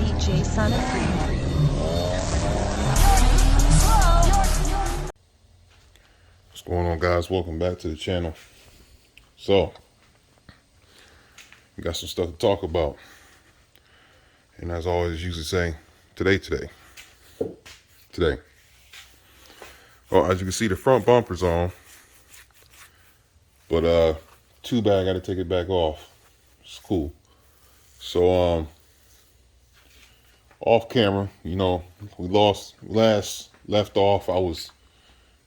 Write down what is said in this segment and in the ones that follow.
DJ Son of Freedom. What's going on, guys? Welcome back to the channel. So, we got some stuff to talk about. And as I always usually say, today. Well, as you can see, the front bumper's on. But too bad I gotta take it back off. It's cool. So off camera, you know, we last left off. I was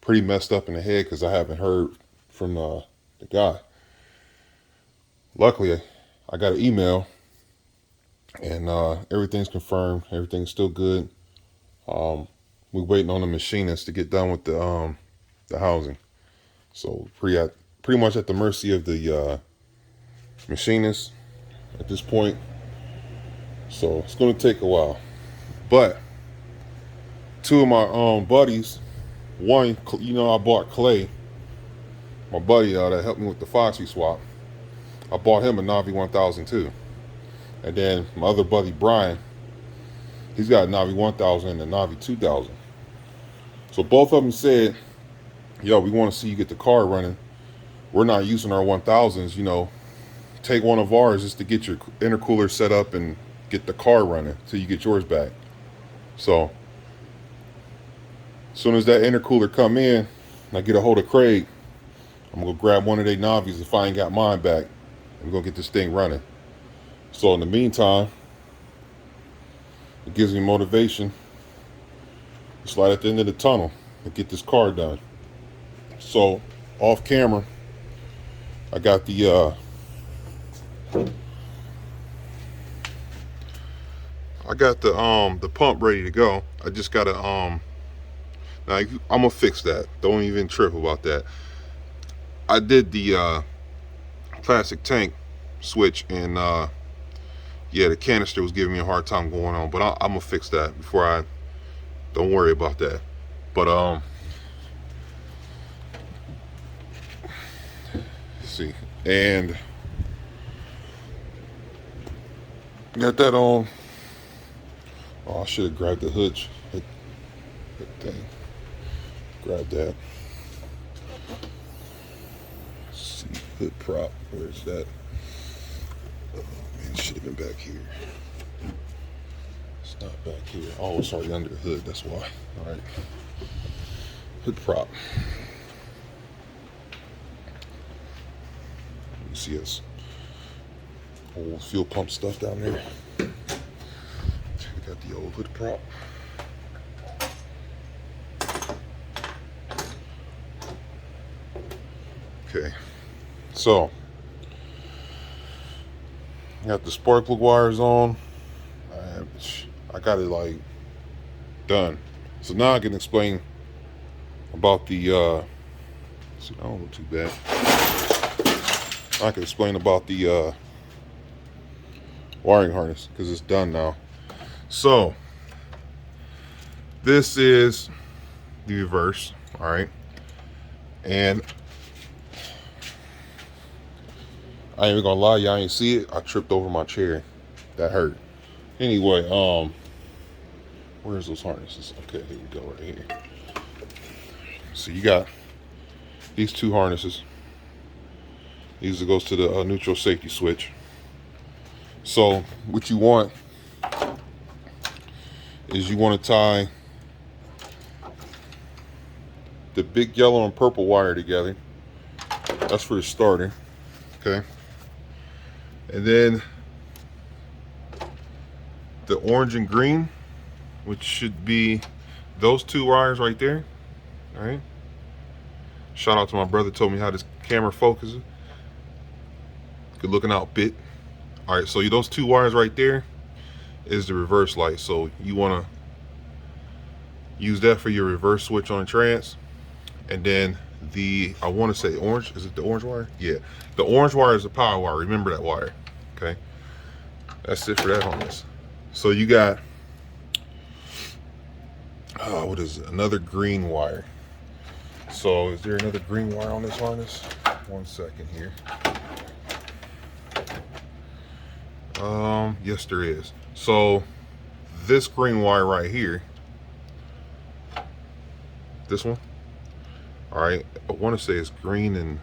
pretty messed up in the head because I haven't heard from the guy. Luckily, I got an email and everything's confirmed. Everything's still good. We're waiting on the machinist to get done with the housing. So pretty much at the mercy of the machinist at this point. So it's going to take a while. But two of my buddies, one, you know, I bought Clay, my buddy that helped me with the Foxy swap. I bought him a Navi 1000 too. And then my other buddy Brian, he's got a Navi 1000 and a Navi 2000. So both of them said, yo, we want to see you get the car running. We're not using our 1000s, you know, take one of ours just to get your intercooler set up and get the car running till you get yours back. So as soon as that intercooler come in, and I get a hold of Craig, I'm gonna grab one of their Navis if I ain't got mine back. I'm gonna get this thing running. So in the meantime, it gives me motivation. It's light at the end of the tunnel to get this car done. So off camera, I got the pump ready to go. I just gotta now I'm gonna fix that. Don't even trip about that. I did the plastic tank switch, and yeah, the canister was giving me a hard time going on, but I'm gonna fix that before I. Don't worry about that. But let's see, and got that on. Oh, I should have grabbed the hood thing. Grab that. Let's see, hood prop. Where's that? Oh man, it should have been back here. It's not back here. Oh, it's already under the hood. That's why. All right. Hood prop. You see us old fuel pump stuff down there. Got the old hood prop. Okay, so got the spark plug wires on. I got it like done. So now I can explain about the see, I don't look too bad. I can explain about the wiring harness because it's done now. So this is the reverse, all right, and I ain't even gonna lie, y'all ain't see it. I tripped over my chair. That hurt. Anyway, where's those harnesses? Okay, here we go, right here. So you got these two harnesses. These goes to the neutral safety switch. So what you want is you want to tie the big yellow and purple wire together. That's for the starter, okay? And then the orange and green, which should be those two wires right there, all right? Shout out to my brother, told me how this camera focuses. Good looking out, bit. All right, so those two wires right there is the reverse light. So you want to use that for your reverse switch on the trans. And then I want to say orange, is it the orange wire? Yeah, the orange wire is the power wire. Remember that wire, okay? That's it for that harness. So you got what is it? Another green wire. So is there another green wire on this harness? 1 second here. Yes there is. So this green wire right here, this one, all right, I want to say it's green, and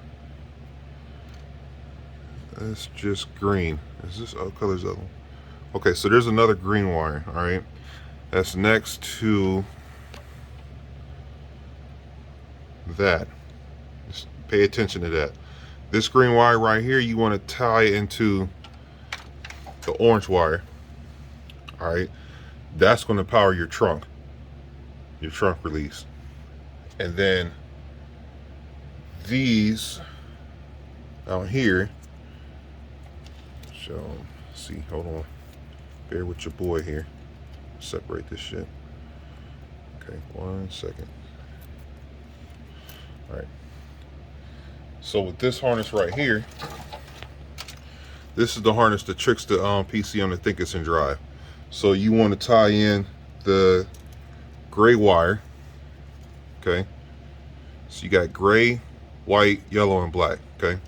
it's just green. Is this other color's other one? Okay, so there's another green wire, all right, that's next to that. Just pay attention to that. This green wire right here, you want to tie into the orange wire, all right. That's going to power your trunk release. And then these out here, so see, hold on, bear with your boy here, separate this shit. Okay, 1 second. All right, so with this harness right here, this is the harness that tricks the PC on the think it's in drive. So you want to tie in the gray wire, okay? So you got gray, white, yellow, and black, okay?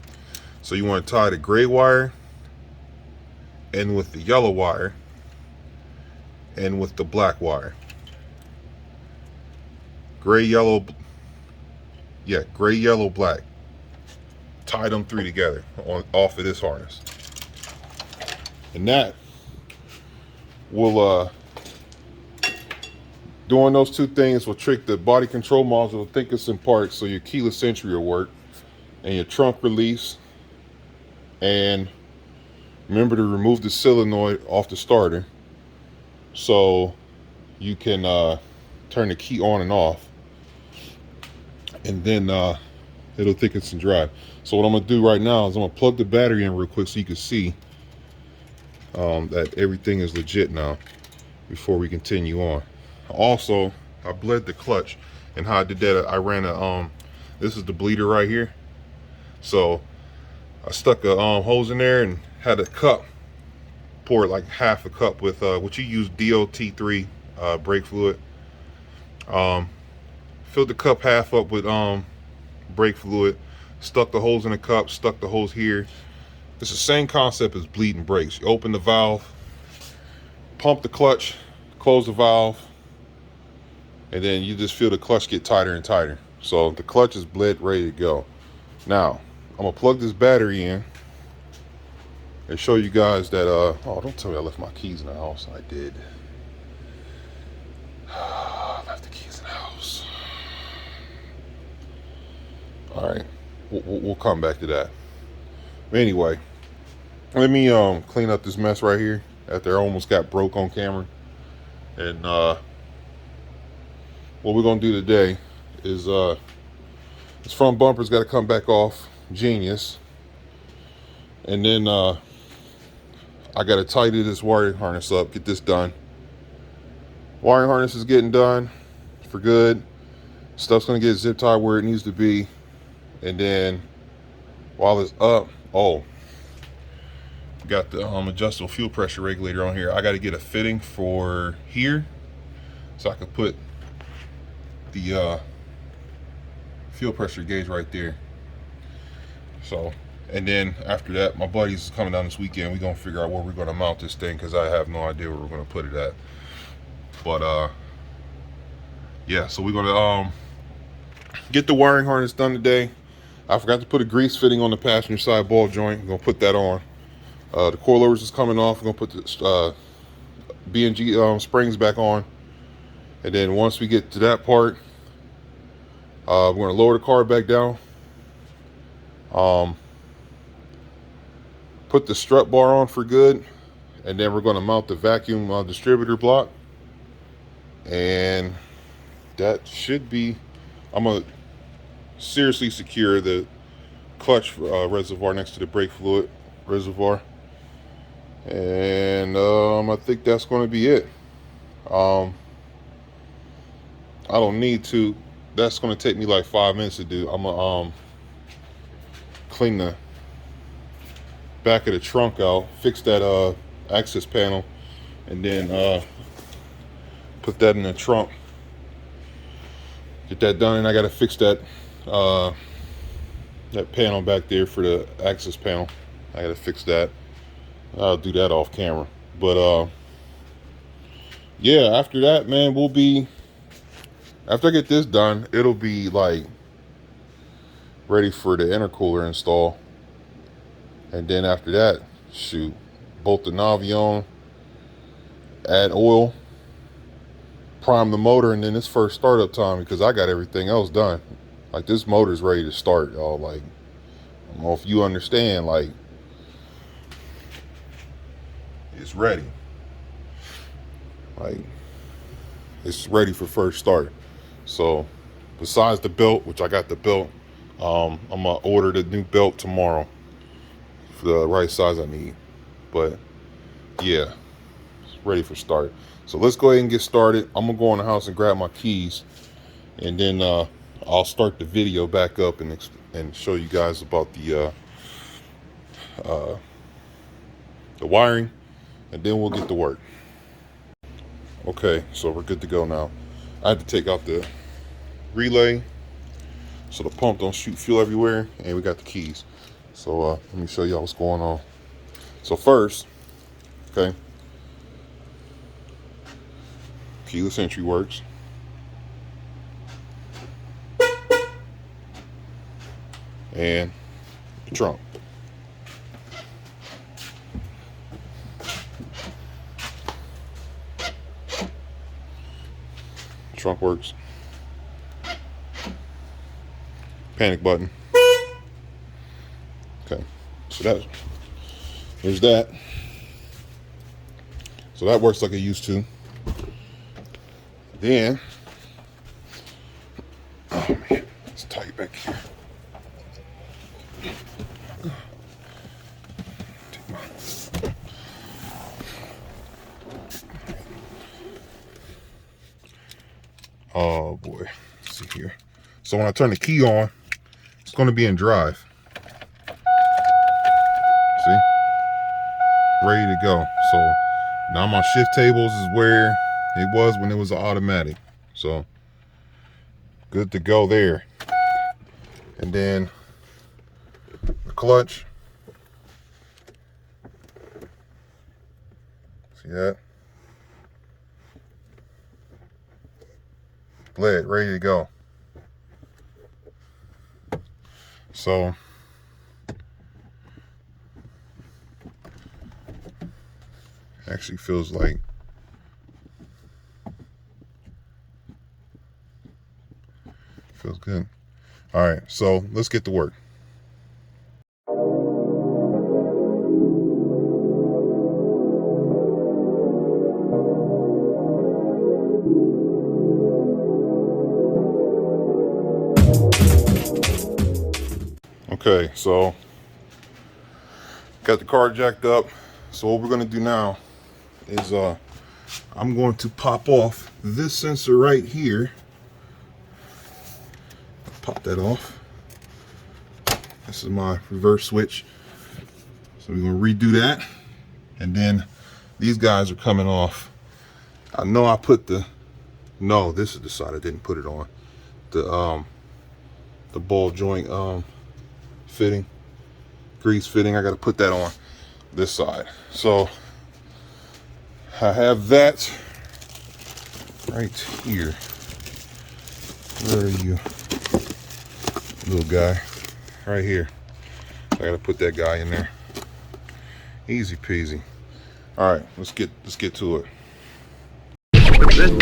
So you want to tie the gray wire in with the yellow wire and with the black wire. Gray, yellow, yeah, gray, yellow, black. Tie them three together off of this harness. And that will, doing those two things will trick the body control module to think it's in park, so your keyless entry will work and your trunk release. And remember to remove the solenoid off the starter so you can turn the key on and off, and then it'll think it's in drive. So what I'm gonna do right now is I'm gonna plug the battery in real quick so you can see that everything is legit now before we continue on. Also, I bled the clutch, and how I did that, I ran a this is the bleeder right here. So I stuck a hose in there and had a cup, poured like half a cup with what you use DOT3 brake fluid. Filled the cup half up with brake fluid, stuck the hose in the cup, stuck the hose here. It's the same concept as bleeding brakes. You open the valve, pump the clutch, close the valve, and then you just feel the clutch get tighter and tighter. So the clutch is bled, ready to go. Now I'm gonna plug this battery in and show you guys that oh, don't tell me I left my keys in the house. I did. I left the keys in the house. All right, we'll come back to that. Anyway, let me clean up this mess right here after I almost got broke on camera. And what we're gonna do today is this front bumper's got to come back off. Genius. And then I got to tidy this wiring harness up, get this done. Wiring harness is getting done for good. Stuff's gonna get zip tied where it needs to be. And then while it's up, oh, got the adjustable fuel pressure regulator on here. I got to get a fitting for here so I can put the fuel pressure gauge right there. So, and then after that, my buddy's coming down this weekend. We're gonna figure out where we're gonna mount this thing, because I have no idea where we're gonna put it at. But yeah, so we're gonna get the wiring harness done today. I forgot to put a grease fitting on the passenger side ball joint. I'm gonna put that on. The coilovers is coming off. I'm gonna put the B&G springs back on. And then once we get to that part, we're gonna lower the car back down. Put the strut bar on for good, and then we're gonna mount the vacuum distributor block. And that should be, I'm gonna seriously secure the clutch reservoir next to the brake fluid reservoir. And I think that's going to be it. I don't need to, that's going to take me like 5 minutes to do. I'm gonna clean the back of the trunk out, fix that access panel, and then put that in the trunk Get that done, and I gotta fix that that panel back there for the access panel. I gotta fix that. I'll do that off camera. But yeah, after that, man, we'll be, after I get this done, it'll be like ready for the intercooler install. And then after that, shoot, bolt the Navion, add oil, prime the motor, and then it's first startup time, because I got everything else done. Like, this motor's ready to start, y'all. Like, I don't know if you understand, like, it's ready. Like, it's ready for first start. So besides the belt, which I got the belt, I'm gonna order the new belt tomorrow for the right size I need. But yeah, it's ready for start. So let's go ahead and get started. I'm gonna go in the house and grab my keys, and then I'll start the video back up and show you guys about the wiring, and then we'll get to work. Okay, so we're good to go now. I had to take out the relay so the pump don't shoot fuel everywhere, and we got the keys. So let me show y'all what's going on. So first, okay, keyless entry works. And the trunk. Trunk works. Panic button. Okay, so there's that. So that works like it used to. Then, oh man, it's tight back here. Oh boy, let's see here. So when I turn the key on, it's going to be in drive. See? Ready to go. So now my shift tables is where it was when it was an automatic. So good to go there. And then the clutch. See that? Bled, ready to go. So actually feels like feels good. All right, so let's get to work. Okay, so got the car jacked up. So what we're gonna do now is I'm going to pop off this sensor right here. Pop that off. This is my reverse switch. So we're gonna redo that. And then these guys are coming off. I know I put no, this is the side I didn't put it on. The ball joint fitting, grease fitting, I got to put that on this side. So I have that right here. Where are you, little guy? Right here. I got to put that guy in there. Easy peasy. All right, let's get to it. Listen.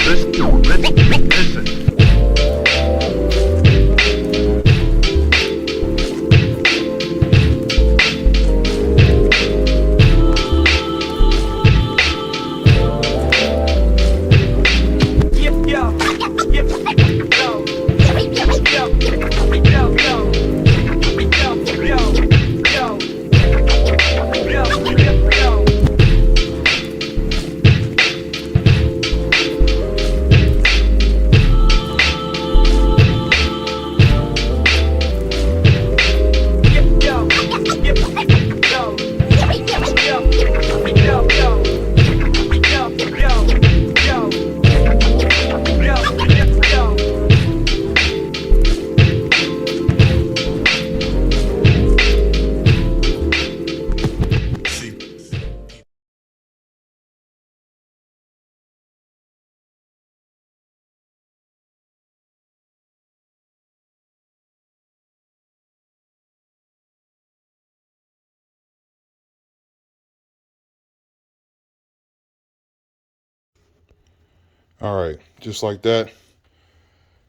All right, just like that.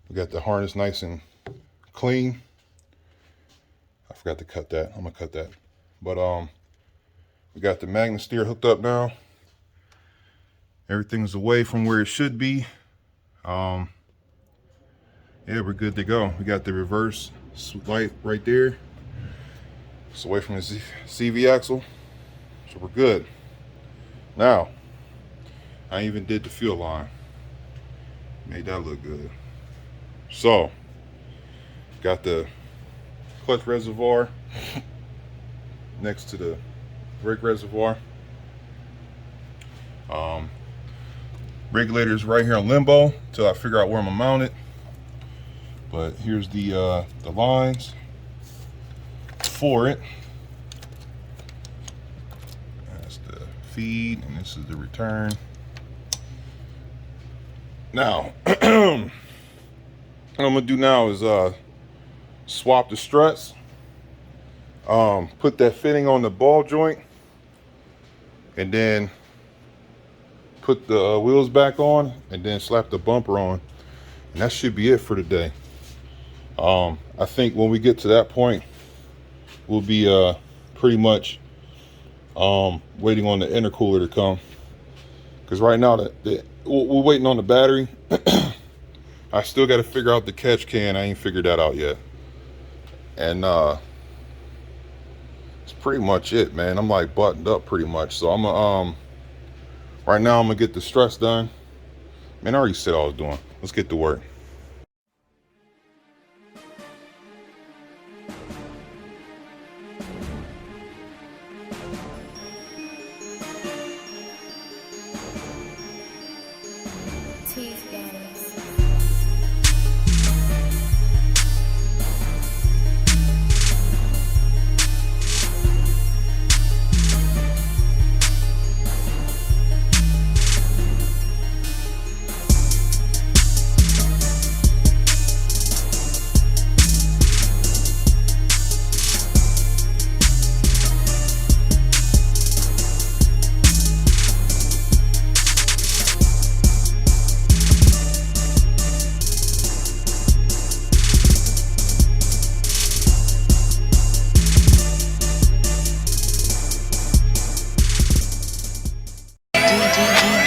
We got the harness nice and clean. I forgot to cut that. I'm gonna cut that. But we got the magnet steer hooked up now. Everything's away from where it should be. Yeah, we're good to go. We got the reverse light right there. It's away from the CV axle, so we're good. Now, I even did the fuel line. Made that look good. So, got the clutch reservoir next to the brake reservoir. Regulator's right here on limbo until I figure out where I'm gonna mount it. But here's the lines for it. That's the feed, and this is the return. Now, what I'm gonna do now is swap the struts, put that fitting on the ball joint, and then put the wheels back on, and then slap the bumper on, and that should be it for today. I think when we get to that point, we'll be pretty much waiting on the intercooler to come, because right now we're waiting on the battery. I still got to figure out the catch can. I ain't figured that out yet, and it's pretty much it, man. I'm like buttoned up pretty much, so I'm gonna right now I'm gonna get the struts done. Man, I already said all I was doing. Let's get to work.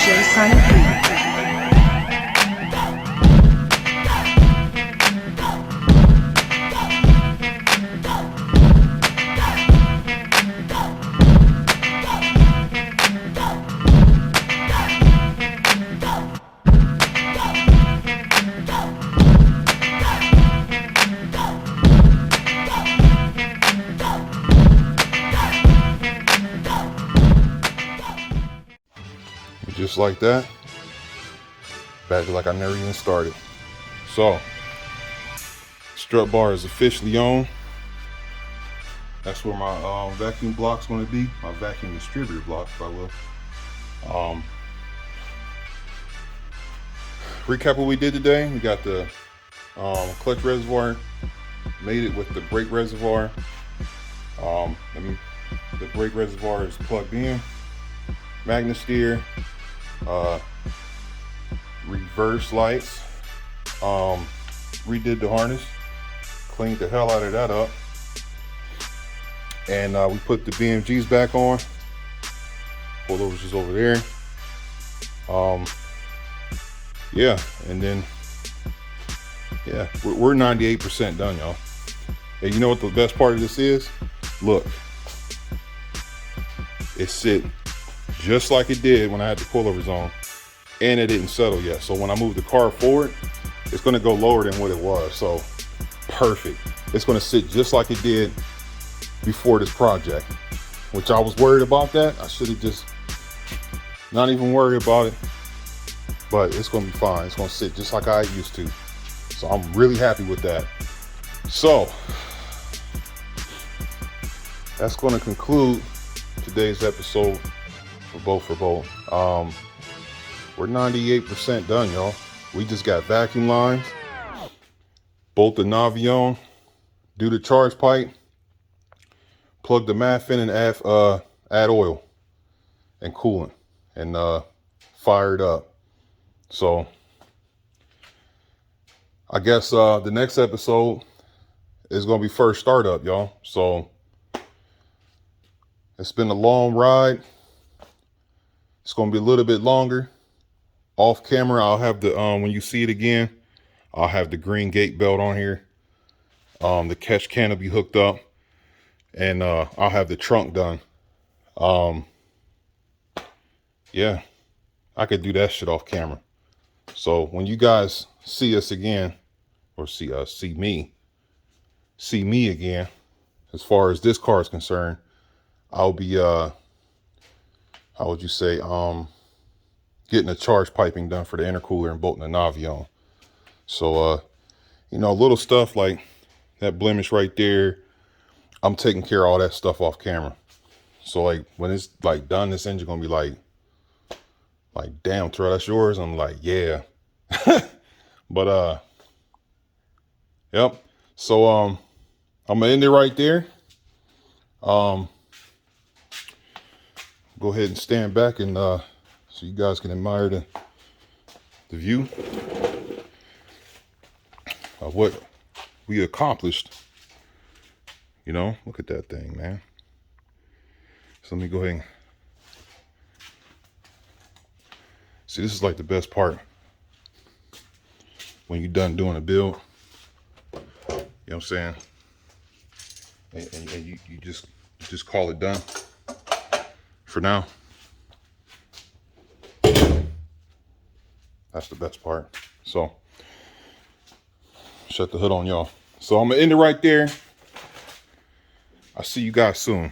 DJ Sonic 3. Just like that, back like I never even started. So, strut bar is officially on. That's where my vacuum block's going to be, my vacuum distributor block, if I will. Recap what we did today. We got the clutch reservoir, made it with the brake reservoir. The brake reservoir is plugged in. Magnet steer, reverse lights, redid the harness, cleaned the hell out of that up, and we put the BMGs back on. Pullovers is over there. Yeah, and then yeah, we're 98% done, y'all. And you know what the best part of this is? Look, it sit just like it did when I had the pullovers on, and it didn't settle yet. So when I move the car forward, it's going to go lower than what it was. So perfect. It's going to sit just like it did before this project, which I was worried about that. I should have just not even worried about it, but it's going to be fine. It's going to sit just like I used to. So I'm really happy with that. So that's going to conclude today's episode for both. We're 98% done, y'all. We just got vacuum lines, bolt the Navion, do the charge pipe, plug the MAF in, and add oil and coolant, and fire it up. So I guess the next episode is going to be first startup, y'all. So it's been a long ride. It's going to be a little bit longer. Off camera, I'll have the, when you see it again, I'll have the green gate belt on here. The catch can will be hooked up. And I'll have the trunk done. Yeah, I could do that shit off camera. So when you guys see us again, or see me again, as far as this car is concerned, I'll be, how would you say, getting the charge piping done for the intercooler and bolting the Navi on. So, you know, little stuff like that blemish right there, I'm taking care of all that stuff off camera. So like when it's like done, this engine gonna be like, damn, Terrell, that's yours. I'm like, yeah. But yep. So I'm gonna end it right there. Go ahead and stand back and so you guys can admire the view of what we accomplished. You know, look at that thing, man. So let me go ahead and see, this is like the best part when you're done doing a build. You know what I'm saying? And you just call it done for now. That's the best part. So shut the hood on, y'all. So I'm gonna end it right there. I'll see you guys soon.